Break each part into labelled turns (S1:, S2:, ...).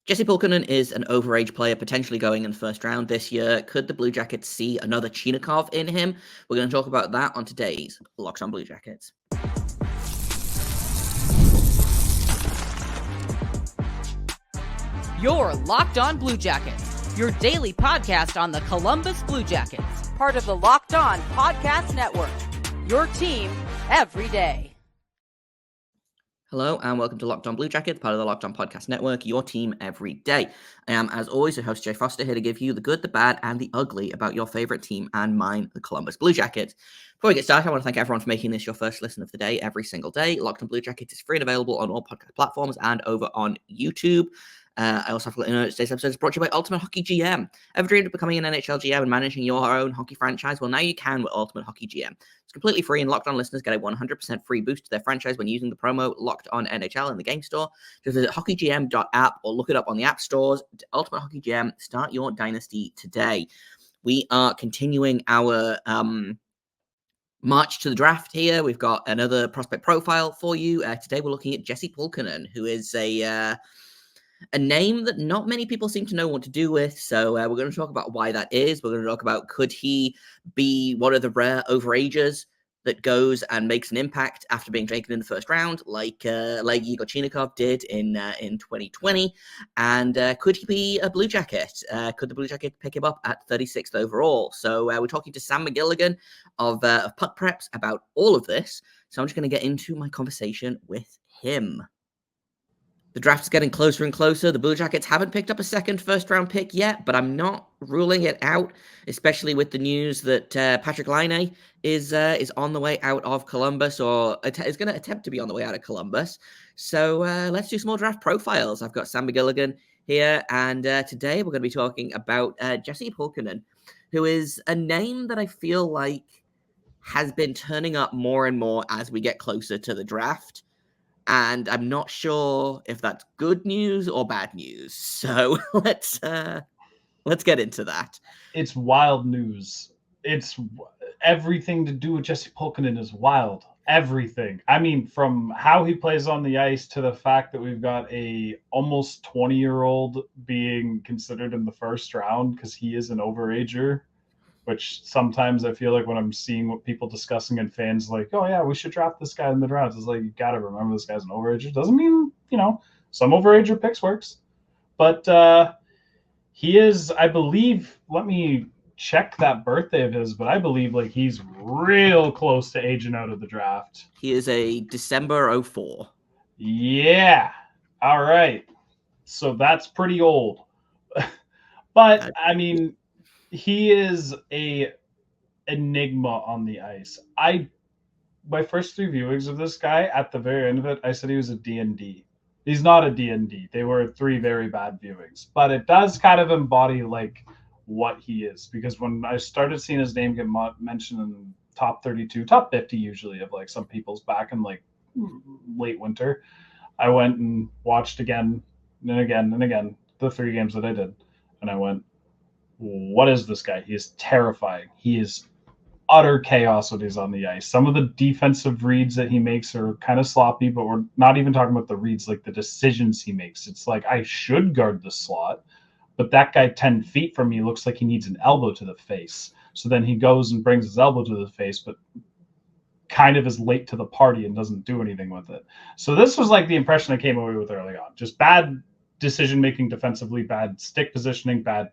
S1: Jesse Pulkinen is an overage player potentially going in the first round this year. Could the Blue Jackets see another Chinikov in him? We're going to talk about that on today's Locked on Blue Jackets.
S2: You're Locked on Blue Jackets, your daily podcast on the Columbus Blue Jackets, part of the Locked on Podcast Network, your team every day.
S1: Hello and welcome to Locked on Blue Jackets, part of the Locked on Podcast Network, your team every day. I am, as always, your host, Jay Foster, here to give you the good, the bad, and the ugly about your favorite team and mine, the Columbus Blue Jackets. Before we get started, I want to thank everyone for making this your first listen of the day every single day. Locked on Blue Jackets is free and available on all podcast platforms and over on YouTube. I also have to let you know today's episode is brought to you by Ultimate Hockey GM. Ever dreamed of becoming an NHL GM and managing your own hockey franchise? Well, now you can with Ultimate Hockey GM. It's completely free, and Locked On listeners get a 100% free boost to their franchise when using the promo Locked On NHL in the game store. Just visit hockeygm.app or look it up on the app stores. Ultimate Hockey GM, start your dynasty today. We are continuing our march to the draft here. We've got another prospect profile for you. Today we're looking at Jesse Pulkinen, who is a name that not many people seem to know what to do with. So we're going to talk about why that is. We're going to talk about, could he be one of the rare overages that goes and makes an impact after being taken in the first round, like Igor Chinikov did in 2020? And could he be a Blue Jacket? Could the Blue Jacket pick him up at 36th overall? So we're talking to Sam McGilligan of Puck Preps about all of this. So I'm just going to get into my conversation with him. The draft's getting closer and closer. The Blue Jackets haven't picked up a second first-round pick yet, but I'm not ruling it out, especially with the news that Patrik Laine is on the way out of Columbus, or is going to attempt to be on the way out of Columbus. So let's do some more draft profiles. I've got Sam McGilligan here, and today we're going to be talking about Jesse Pulkinen, who is a name that I feel like has been turning up more and more as we get closer to the draft. And I'm not sure if that's good news or bad news. So let's get into that.
S3: It's wild news. It's everything to do with Jesse Pulkinen is wild. Everything. I mean, from how he plays on the ice to the fact that we've got a almost 20-year-old being considered in the first round because he is an overager. Which sometimes I feel like when I'm seeing what people discussing and fans like, oh yeah, we should draft this guy in the draft. It's like, you got to remember this guy's an overager. Doesn't mean, some overager picks works. But he is, I believe, let me check that birthday of his, but I believe like he's real close to aging out of the draft.
S1: He is a December 04.
S3: Yeah. All right. So that's pretty old. But I mean, he is a enigma on the ice. My first 3 viewings of this guy, at the very end of it, I said he was a D&D. He's not a D&D. They were 3 very bad viewings. But it does kind of embody like what he is. Because when I started seeing his name get mentioned in top 32, top 50 usually of like some people's back in like late winter, I went and watched again and again and again the 3 games that I did. And I went, what is this guy? He is terrifying. He is utter chaos when he's on the ice. Some of the defensive reads that he makes are kind of sloppy, but we're not even talking about the reads, like the decisions he makes. It's like, I should guard the slot, but that guy 10 feet from me looks like he needs an elbow to the face. So then he goes and brings his elbow to the face, but kind of is late to the party and doesn't do anything with it. So this was like the impression I came away with early on. Just bad decision-making defensively, bad stick positioning, bad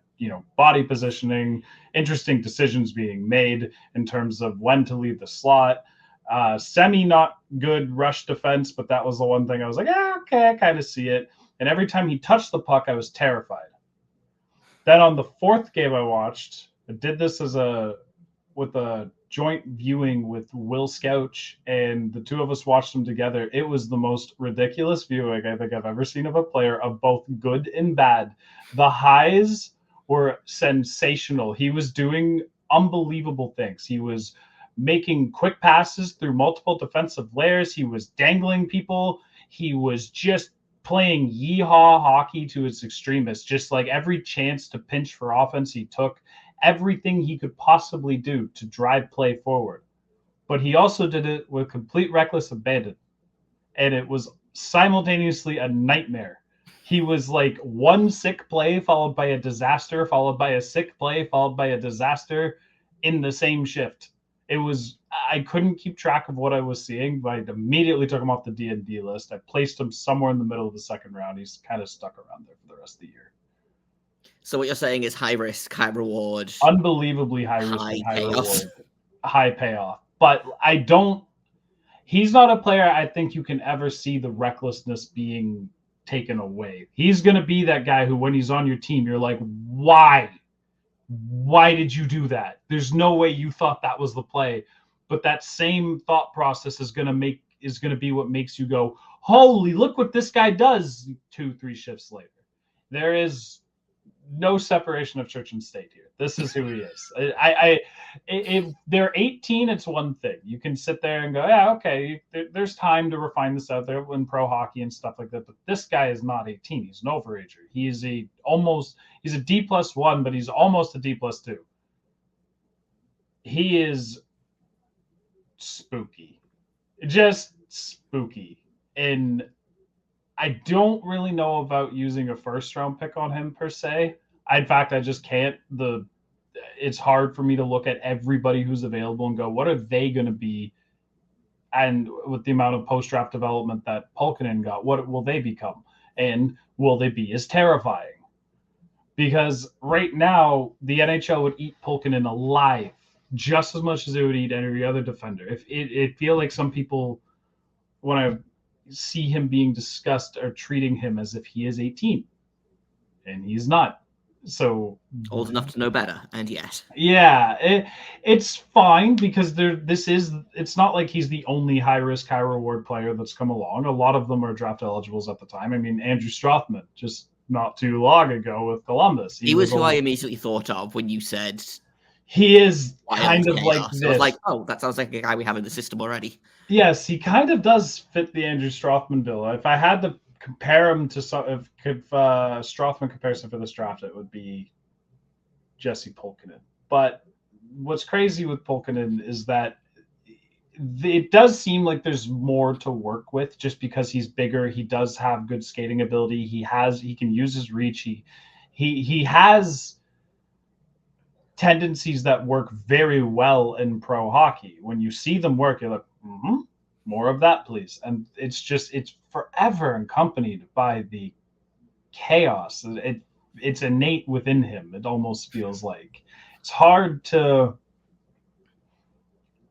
S3: body positioning, interesting decisions being made in terms of when to leave the slot. Semi not good rush defense, but that was the one thing I was like, okay, I kind of see it. And every time he touched the puck, I was terrified. Then on the 4th game I watched, I did this with a joint viewing with Will Scouch, and the 2 of us watched them together. It was the most ridiculous viewing I think I've ever seen of a player, of both good and bad. The highs were sensational. He was doing unbelievable things. He was making quick passes through multiple defensive layers. He was dangling people. He was just playing yeehaw hockey to its extremist. Just like every chance to pinch for offense he took, everything he could possibly do to drive play forward. But he also did it with complete reckless abandon. And it was simultaneously a nightmare. he was like one sick play followed by a disaster, followed by a sick play, followed by a disaster in the same shift. I couldn't keep track of what I was seeing, but I immediately took him off the D&D list. I placed him somewhere in the middle of the second round. He's kind of stuck around there for the rest of the year.
S1: So what you're saying is high risk, high reward.
S3: Unbelievably high risk and high
S1: payoff.
S3: reward, high payoff. But he's not a player I think you can ever see the recklessness being taken away. He's going to be that guy who, when he's on your team, you're like, why? Why did you do that? There's no way you thought that was the play. But that same thought process is going to be what makes you go, holy, look what this guy does 2-3 shifts later. There is no separation of church and state here. This is who he is. If they're 18, it's one thing. You can sit there and go, yeah, okay, there's time to refine this out there in pro hockey and stuff like that. But this guy is not 18. He's an overager. He's a D+1, but he's almost a D+2. He is spooky, just spooky. And I don't really know about using a first round pick on him per se. In fact, I just can't. It's hard for me to look at everybody who's available and go, what are they going to be? And with the amount of post-draft development that Pulkinen got, what will they become? And will they be as terrifying? Because right now, the NHL would eat Pulkinen alive just as much as they would eat every other defender. It feel like some people, when I see him being discussed, are treating him as if he is 18. And he's not. So
S1: old enough to know better, and yet.
S3: Yeah, it's fine because it's not like he's the only high risk, high reward player that's come along. A lot of them are draft eligibles at the time. I mean, Andrew Strothman, just not too long ago with Columbus.
S1: He was who I immediately thought of when you said
S3: he is kind of like this.
S1: I was like, oh, that sounds like a guy we have in the system already.
S3: Yes, he kind of does fit the Andrew Strothman bill. If I had to compare him to if Strothman comparison for this draft, it would be Jesse Pulkinen. But what's crazy with Pulkinen is that it does seem like there's more to work with just because he's bigger. He does have good skating ability. He can use his reach. He has tendencies that work very well in pro hockey. When you see them work, you're like, more of that, please. And it's forever accompanied by the chaos. It's innate within him. It almost feels like it's hard to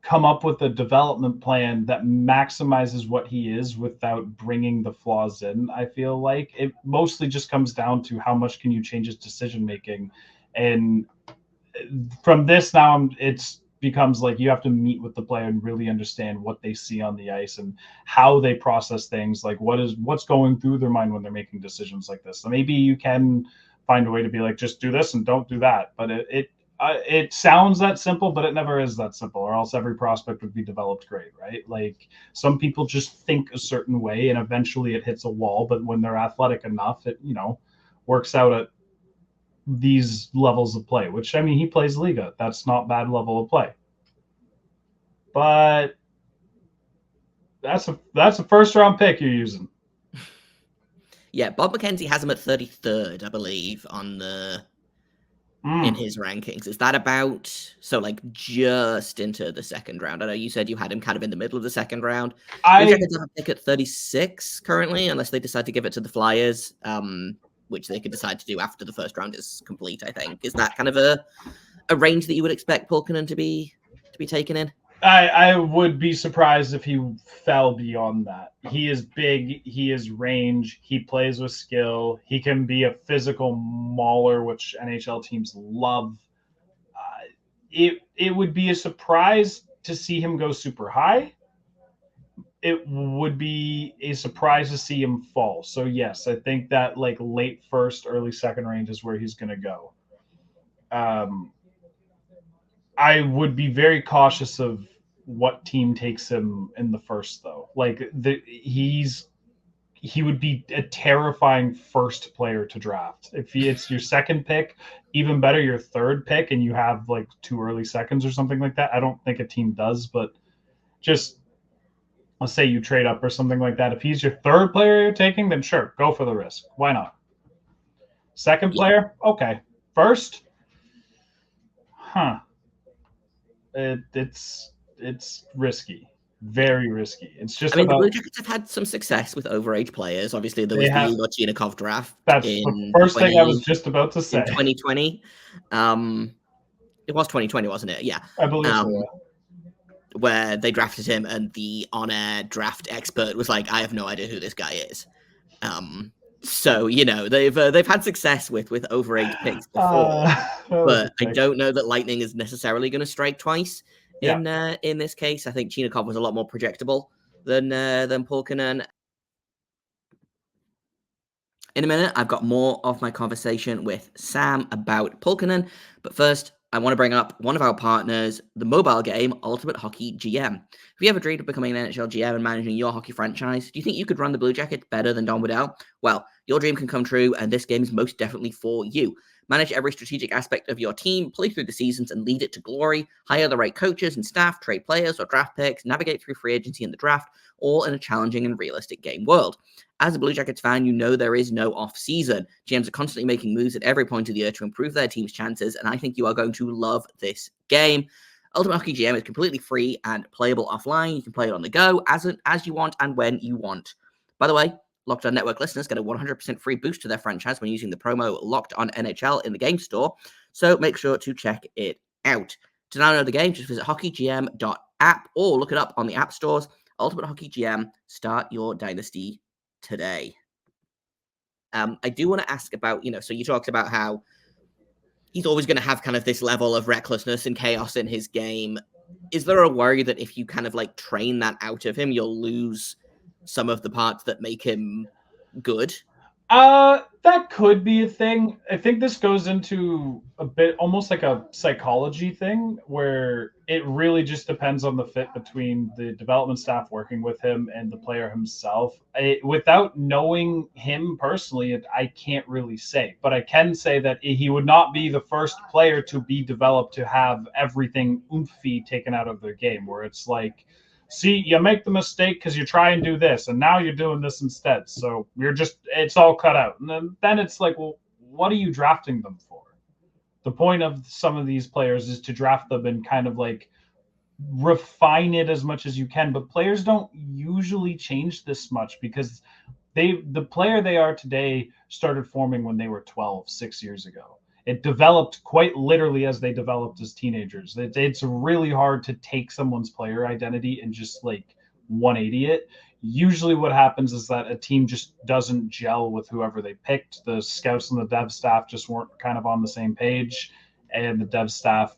S3: come up with a development plan that maximizes what he is without bringing the flaws in. I feel like it mostly just comes down to how much can you change his decision making. And from this now, it's becomes like you have to meet with the player and really understand what they see on the ice and how they process things, like what's going through their mind when they're making decisions like this. So maybe you can find a way to be like, just do this and don't do that. But it sounds that simple, but it never is that simple, or else every prospect would be developed great, right? Like some people just think a certain way and eventually it hits a wall, but when they're athletic enough, it, works out at these levels of play, which, I mean, he plays Liga. That's not bad level of play. But that's a first round pick you're using.
S1: Yeah, Bob McKenzie has him at 33rd, I believe, on the in his rankings. Is that about just into the second round? I know you said you had him kind of in the middle of the second round. I have a pick at 36 currently, unless they decide to give it to the Flyers, which they could decide to do after the first round is complete, I think. Is that kind of a range that you would expect Pulkinen to be taken in?
S3: I would be surprised if he fell beyond that. He is big. He is range. He plays with skill. He can be a physical mauler, which NHL teams love. It would be a surprise to see him go super high. It would be a surprise to see him fall. So yes, I think that like late first, early second range is where he's going to go. I would be very cautious of what team takes him in the first, though. Like he would be a terrifying first player to draft. If it's your second pick, even better, your third pick, and you have like 2 early seconds or something like that. I don't think a team does, but just let's say you trade up or something like that. If he's your third player you're taking, then sure, go for the risk. Why not? Second player, okay. First, it's risky, very risky. It's just
S1: the Blue Jackets have had some success with overage players. Obviously, there was the Igor Chinikov draft.
S3: That's the first thing I was just about to say.
S1: In 2020. It was 2020, wasn't it? Yeah.
S3: I believe so, yeah.
S1: Where they drafted him, and the on-air draft expert was like, "I have no idea who this guy is." So they've had success with overage picks before, but I don't know that lightning is necessarily going to strike twice. In this case, I think Chinikov was a lot more projectable than Pulkinen. In a minute, I've got more of my conversation with Sam about Pulkinen, but first, I want to bring up one of our partners, the mobile game Ultimate Hockey GM. Have you ever dreamed of becoming an NHL GM and managing your hockey franchise? Do you think you could run the Blue Jackets better than Don Waddell? Well, your dream can come true, and this game is most definitely for you. Manage every strategic aspect of your team, play through the seasons and lead it to glory, hire the right coaches and staff, trade players or draft picks, navigate through free agency and the draft, all in a challenging and realistic game world. As a Blue Jackets fan, you know there is no off-season. GMs are constantly making moves at every point of the year to improve their team's chances, and I think you are going to love this game. Ultimate Hockey GM is completely free and playable offline. You can play it on the go as you want and when you want. By the way, Locked On Network listeners get a 100% free boost to their franchise when using the promo Locked On NHL in the game store, so make sure to check it out. To download the game, just visit hockeygm.app or look it up on the app stores. Ultimate Hockey GM, start your dynasty today. I do want to ask about, so you talked about how he's always going to have kind of this level of recklessness and chaos in his game. Is there a worry that if you kind of like train that out of him, you'll lose some of the parts that make him good?
S3: That could be a thing. I think this goes into a bit almost like a psychology thing where it really just depends on the fit between the development staff working with him and the player himself. Without knowing him personally, I can't really say, but I can say that he would not be the first player to be developed to have everything oomphy taken out of their game, where it's like, see, you make the mistake because you try and do this, and now you're doing this instead. So it's all cut out. And then it's like, well, what are you drafting them for? The point of some of these players is to draft them and kind of like refine it as much as you can. But players don't usually change this much because the player they are today started forming when they were 12, 6 years ago. It developed quite literally as they developed as teenagers. It's really hard to take someone's player identity and just like 180 it. Usually what happens is that a team just doesn't gel with whoever they picked. The scouts and the dev staff just weren't kind of on the same page, and the dev staff,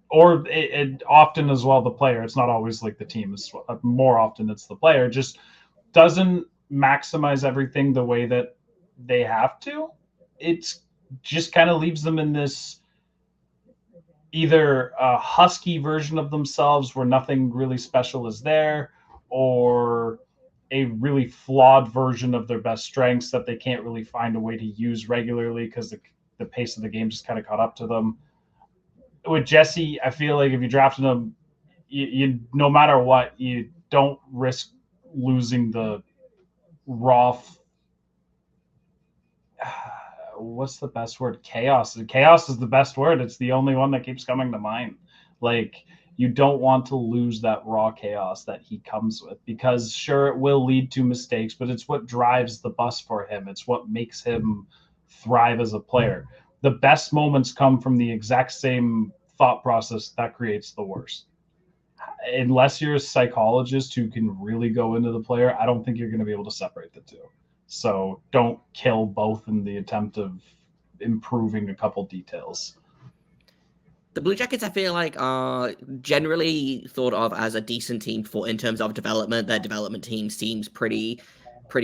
S3: or it often as well, the player, it's not always like the team, it's more often it's the player, just doesn't maximize everything the way that they have to. It's just kind of leaves them in this either a husky version of themselves where nothing really special is there, or a really flawed version of their best strengths that they can't really find a way to use regularly because the pace of the game just kind of caught up to them. With Jesse, I feel like if you drafted him, you no matter what, you don't risk losing the raw what's the best word? Chaos. Chaos is the best word. It's the only one that keeps coming to mind. Like, you don't want to lose that raw chaos that he comes with, because sure, it will lead to mistakes, but it's what drives the bus for him. It's what makes him thrive as a player. The best moments come from the exact same thought process that creates the worst. Unless you're a psychologist who can really go into the player, I don't think you're going to be able to separate the two. So don't kill both in the attempt of improving a couple details.
S1: The Blue Jackets, I feel like, are generally thought of as a decent team in terms of development. Their development team seems pretty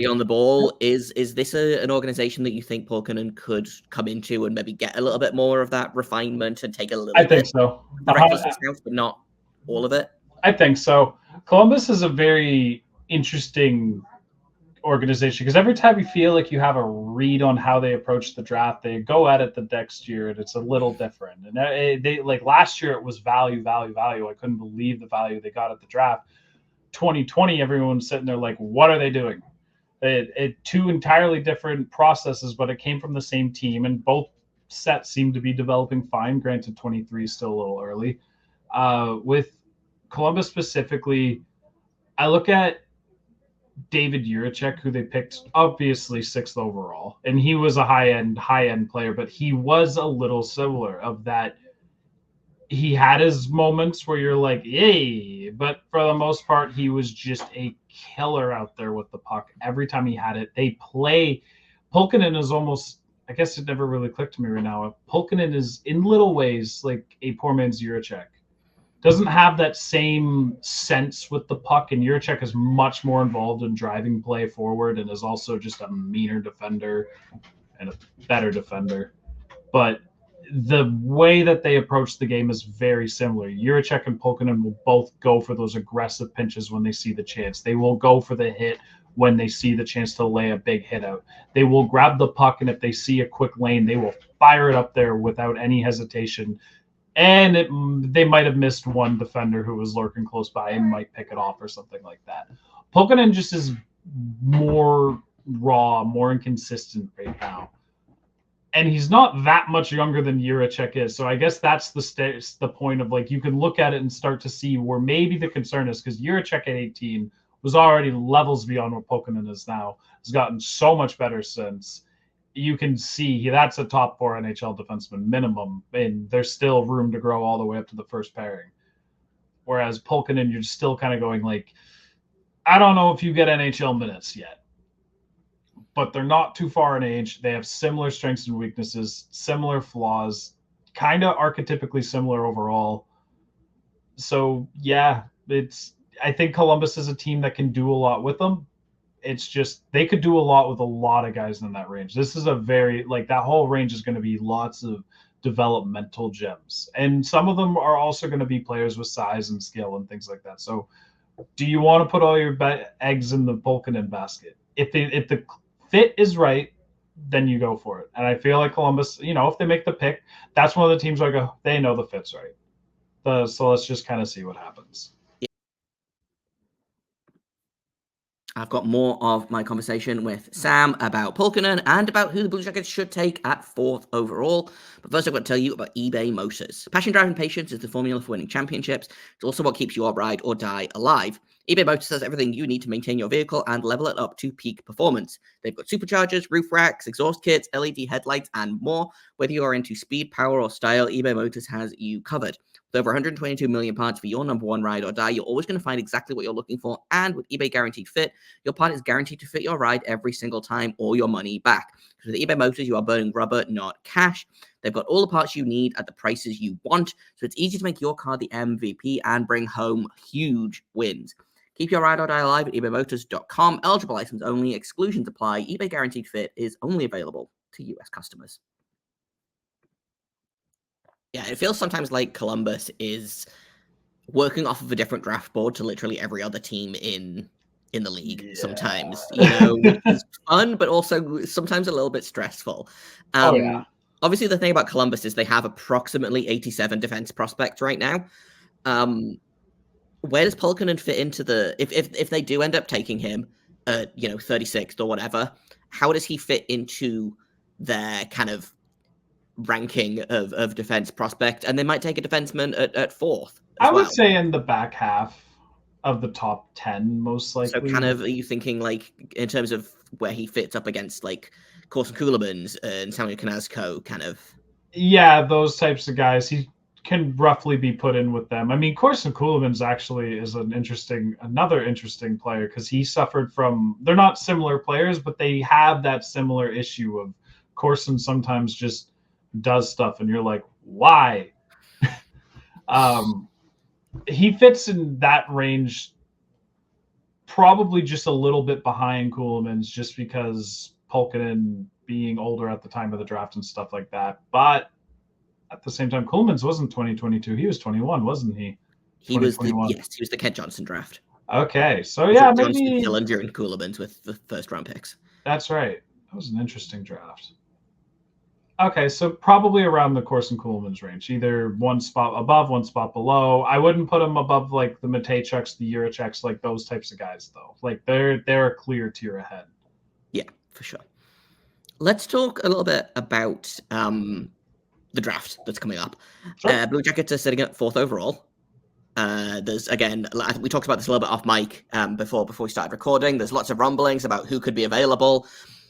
S1: on the ball. Is this an organization that you think Pulkinen could come into and maybe get a little bit more of that refinement and take a little bit
S3: so.
S1: The recklessness out, but not all of it?
S3: I think so. Columbus is a very interesting organization because every time you feel like you have a read on how they approach the draft, they go at it the next year and it's a little different. And they like last year it was value. I couldn't believe the value they got at the draft. 2020, everyone's sitting there like, what are they doing? Two entirely different processes, but it came from the same team, and both sets seem to be developing fine. Granted, 23 is still a little early. With Columbus specifically, I look at David Jiricek, who they picked obviously 6th overall, and he was a high end player, but he was a little similar of that. He had his moments where you're like, yay, but for the most part, he was just a killer out there with the puck. Every time he had it, they play. Pulkinen is almost, I guess it never really clicked to me right now. Pulkinen is in little ways like a poor man's Jiricek. Doesn't have that same sense with the puck, and Jiricek is much more involved in driving play forward and is also just a meaner defender and a better defender. But the way that they approach the game is very similar. Jiricek and Pulkinen will both go for those aggressive pinches when they see the chance. They will go for the hit when they see the chance to lay a big hit out. They will grab the puck, and if they see a quick lane, they will fire it up there without any hesitation. And they might have missed one defender who was lurking close by and might pick it off or something like that. Pulkinen just is more raw, more inconsistent right now. And he's not that much younger than Jiricek is. So I guess that's the point of, like, you can look at it and start to see where maybe the concern is, because Jiricek at 18 was already levels beyond what Pulkinen is now. Has gotten so much better since. You can see that's a top 4 NHL defenseman minimum, and there's still room to grow all the way up to the first pairing. Whereas Pulkinen, you're still kind of going like, I don't know if you get NHL minutes yet. But they're not too far in age. They have similar strengths and weaknesses, similar flaws, kind of archetypically similar overall. So, yeah, I think Columbus is a team that can do a lot with them. It's just they could do a lot with a lot of guys in that range. This is a very, like, that whole range is going to be lots of developmental gems. And some of them are also going to be players with size and skill and things like that. So do you want to put all your eggs in the Pulkinen basket? If the fit is right, then you go for it. And I feel like Columbus, if they make the pick, that's one of the teams where they know the fit's right. So let's just kind of see what happens.
S1: I've got more of my conversation with Sam about Pulkinen and about who the Blue Jackets should take at 4th overall. But first, I've got to tell you about eBay Motors. Passion, drive, and patience is the formula for winning championships. It's also what keeps your ride or die alive. eBay Motors has everything you need to maintain your vehicle and level it up to peak performance. They've got superchargers, roof racks, exhaust kits, LED headlights, and more. Whether you are into speed, power, or style, eBay Motors has you covered. With over 122 million parts for your number one ride or die, you're always going to find exactly what you're looking for. And with eBay Guaranteed Fit, your part is guaranteed to fit your ride every single time or your money back. With eBay Motors, you are burning rubber, not cash. They've got all the parts you need at the prices you want. So it's easy to make your car the MVP and bring home huge wins. Keep your ride or die alive at ebaymotors.com. Eligible items only. Exclusions apply. eBay Guaranteed Fit is only available to U.S. customers. Yeah, it feels sometimes like Columbus is working off of a different draft board to literally every other team in the league. Yeah. Sometimes, which is fun, but also sometimes a little bit stressful. Obviously, the thing about Columbus is they have approximately 87 defense prospects right now. Where does Pulkinen fit into if they do end up taking him, 36th or whatever? How does he fit into their kind of ranking of defense prospect? And they might take a defenseman at 4th.
S3: I would say in the back half of the top 10, most likely.
S1: So kind of, are you thinking like in terms of where he fits up against like Corson Kuhlmans and Samuel Konazko kind of?
S3: Yeah, those types of guys. He can roughly be put in with them. I mean, Corson Kuhlmans actually is another interesting player because he suffered from, they're not similar players, but they have that similar issue of Corson sometimes just does stuff and you're like, why? He fits in that range, probably just a little bit behind Kuhlmans, just because Pulkinen being older at the time of the draft and stuff like that. But at the same time, Kuhlmans wasn't 2022. He was 21, wasn't he?
S1: He was the Kent Johnson draft.
S3: Okay, so yeah, maybe
S1: Nylander and Kuhlmans with the first round picks.
S3: That's right. That was an interesting draft. Okay, so probably around the Corson Kuhlman's range, either one spot above, one spot below. I wouldn't put him above like the Matejchuks, the Juraceks, like those types of guys, though. Like they're a clear tier ahead.
S1: Yeah, for sure. Let's talk a little bit about the draft that's coming up.
S3: Sure.
S1: Blue Jackets are sitting at 4th overall. There's, again, we talked about this a little bit off mic before we started recording. There's lots of rumblings about who could be available.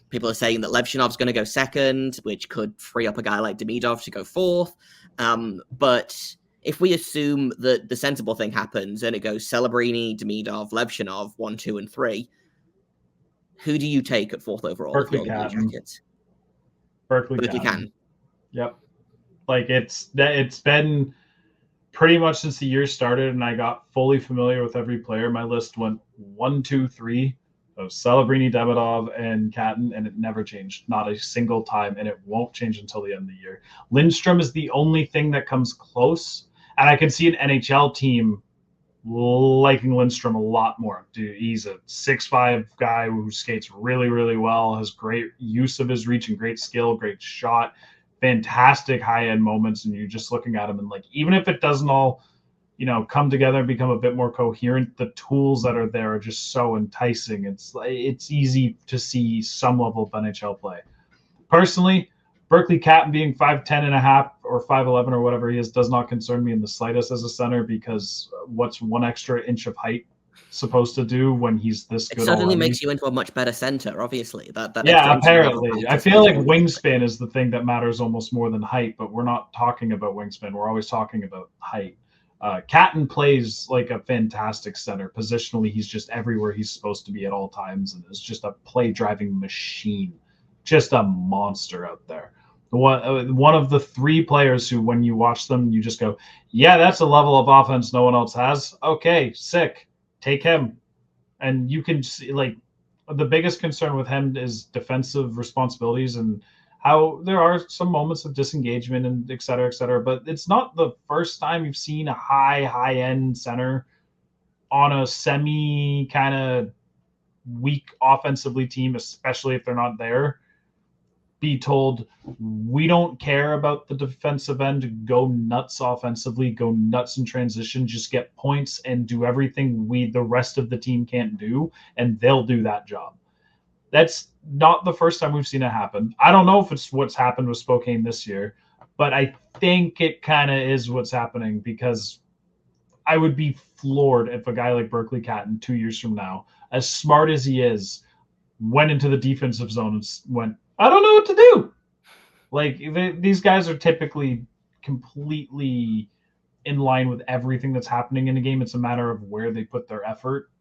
S1: People are saying that Levshinov's going to go 2nd, which could free up a guy like Demidov to go 4th. But if we assume that the sensible thing happens and it goes Celebrini, Demidov, Levshinov, 1, 2, and 3, who do you take at 4th overall?
S3: Berkeley Catton. Berkeley Catton. Yep. Like it's been pretty much since the year started, and I got fully familiar with every player. My list went 1, 2, 3 of Celebrini, Demidov, and Catton, and it never changed, not a single time, and it won't change until the end of the year. Lindstrom is the only thing that comes close, and I can see an NHL team liking Lindstrom a lot more. Dude, he's a 6'5" guy who skates really, really well, has great use of his reach and great skill, great shot, fantastic high-end moments, and you're just looking at him and like, even if it doesn't all come together and become a bit more coherent, the tools that are there are just so enticing. It's easy to see some level of NHL play. Personally, Berkeley Catton being 5'10.5" or 5'11" or whatever he is does not concern me in the slightest as a center, because what's 1 extra inch of height supposed to do when he's this good?
S1: It suddenly makes you into a much better center, obviously. That
S3: yeah, apparently. I feel like wingspan is the thing that matters almost more than height, but we're not talking about wingspan. We're always talking about height. Catton plays like a fantastic center. Positionally, he's just everywhere he's supposed to be at all times, and is just a play-driving machine. Just a monster out there. One of the 3 players who, when you watch them, you just go, yeah, that's a level of offense no one else has. Okay, sick. Take him. And you can see, like, the biggest concern with him is defensive responsibilities and how there are some moments of disengagement and et cetera, but it's not the first time you've seen a high-end center on a semi kind of weak offensively team, especially if they're not there, be told, we don't care about the defensive end, go nuts offensively, go nuts in transition, just get points and do everything the rest of the team can't do, and they'll do that job. That's not the first time we've seen it happen. I don't know if it's what's happened with Spokane this year, but I think it kind of is what's happening, because I would be floored if a guy like Berkeley Catton 2 years from now, as smart as he is, went into the defensive zone and went, I don't know what to do. Like, these guys are typically completely in line with everything that's happening in a game. It's a matter of where they put their effort.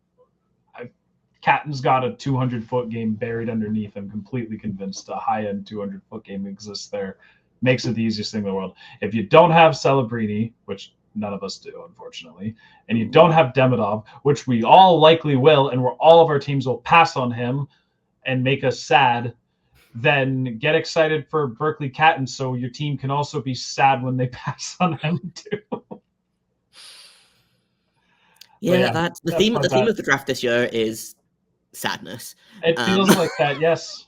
S3: Catton's got a 200-foot game buried underneath. I'm completely convinced a high-end 200-foot game exists there. Makes it the easiest thing in the world. If you don't have Celebrini, which none of us do, unfortunately, and you don't have Demidov, which we all likely will, and all of our teams will pass on him and make us sad, then get excited for Berkeley Catton so your team can also be sad when they pass on him too.
S1: Yeah, that's the theme. The theme of the draft this year is sadness.
S3: It feels like that, yes.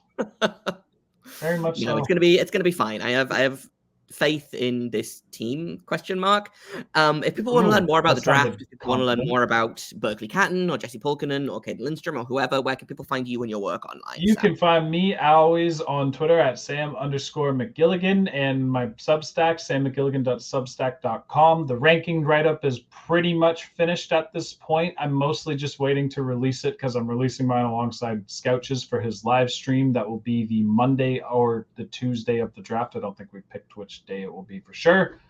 S3: Very much so.
S1: It's gonna be fine. I have faith in this team, question mark. If people want to learn more about the draft, if people want to learn more about Berkeley Catton or Jesse Pulkinen or Caden Lindstrom or whoever, where can people find you and your work online?
S3: You can find me always on Twitter at Sam_McGilligan, and my Substack, sammcgilligan.substack.com. The ranking write-up is pretty much finished at this point. I'm mostly just waiting to release it because I'm releasing mine alongside Scouches for his live stream. That will be the Monday or the Tuesday of the draft. I don't think we picked which day it will be for sure.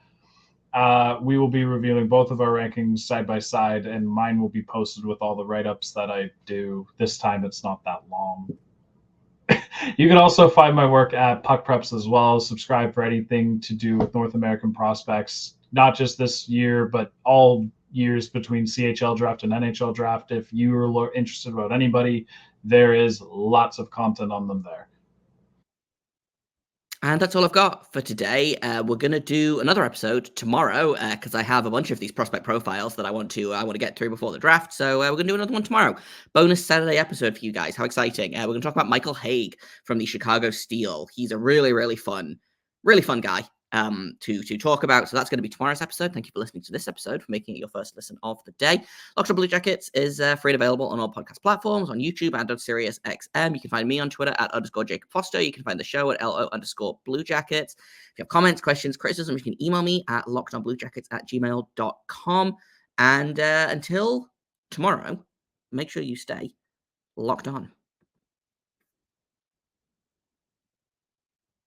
S3: We will be revealing both of our rankings side by side, and mine will be posted with all the write-ups that I do. This time it's not that long. You can also find my work at Puck Preps as well. Subscribe for anything to do with North American prospects, not just this year, but all years between CHL draft and NHL draft. If you're interested about anybody, there is lots of content on them there.
S1: And that's all I've got for today. We're going to do another episode tomorrow because I have a bunch of these prospect profiles that I want to get through before the draft. So we're going to do another one tomorrow. Bonus Saturday episode for you guys. How exciting. We're going to talk about Michael Haig from the Chicago Steel. He's a really, really fun really fun guy to talk about. So that's going to be tomorrow's episode. Thank you for listening to this episode, for making it your first listen of the day. Locked On Blue Jackets is free and available on all podcast platforms, on YouTube and on SiriusXM. You can find me on Twitter at _Jacob Foster. You can find the show at LO_Blue Jackets. If you have comments, questions, criticism, you can email me at lockedonbluejackets@gmail.com. And until tomorrow, make sure you stay locked on.